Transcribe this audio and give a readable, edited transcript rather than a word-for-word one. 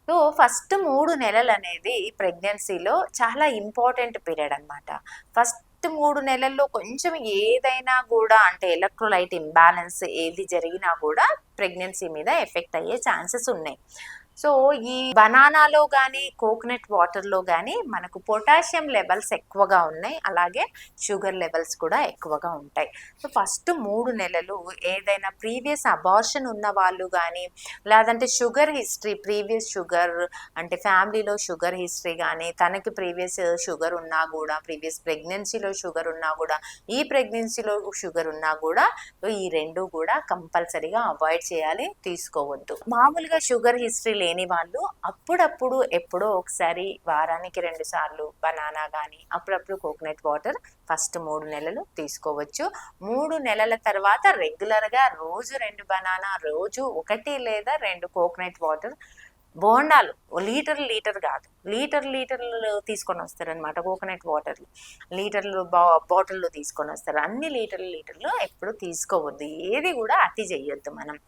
So first 3 నెలలనేది ప్రెగ్నెన్సీలో చాలా important period అనమాట. ఫస్ట్ 3 నెలల్లో కొంచెం ఏదైనా గూడా అంటే ఎలక్ట్రోలైట్ ఇంబాలెన్స్ ఏది జరిగినా గూడా ప్రెగ్నెన్సీ మీద ఎఫెక్ట్ అయ్యే ఛాన్సెస్ ఉన్నాయి. సో ఈ బనానాలో గానీ, కోకోనట్ వాటర్‌లో గానీ మనకు పొటాషియం లెవెల్స్ ఎక్కువగా ఉన్నాయి. అలాగే షుగర్ లెవెల్స్ కూడా ఎక్కువగా ఉంటాయి. సో ఫస్ట్ 3 నెలలు ఏదైనా ప్రీవియస్ అబార్షన్ ఉన్న వాళ్ళు గానీ, లేదంటే షుగర్ హిస్టరీ ప్రీవియస్ షుగర్ అంటే ఫ్యామిలీలో షుగర్ హిస్టరీ గానీ, తనకి ప్రీవియస్ షుగర్ ఉన్నా గూడా, ప్రీవియస్ ప్రెగ్నెన్సీలో షుగర్ ఉన్నా గూడా, ఈ ప్రెగ్నెన్సీలో షుగర్ ఉన్నా గూడా ఈ 2 గూడా కంపల్సరీగా అవాయిడ్ చేయాలి, తీసుకోవద్దు. మామూలుగా షుగర్ హిస్టరీ లేని వాళ్ళు అప్పుడప్పుడు ఎప్పుడో ఒకసారి వారానికి 2 సార్లు బనానా గానీ, అప్పుడప్పుడు కోకోనట్ వాటర్ ఫస్ట్ 3 నెలలు తీసుకోవచ్చు. 3 నెలల తర్వాత రెగ్యులర్‌గా రోజు 2 బనానా, రోజు 1 లేదా 2 కోకోనట్ వాటర్, బోండాలు లీటర్ కాదు. లీటర్లు తీసుకొనొస్తారనమాట కోకోనట్ వాటర్‌లు. లీటర్లు బాటిల్‌లో తీసుకొనొస్తారు. అన్ని లీటర్లు ఎప్పుడు తీసుకోవద్దు. ఏది గూడా అతి జెయ్యొద్దు మనం.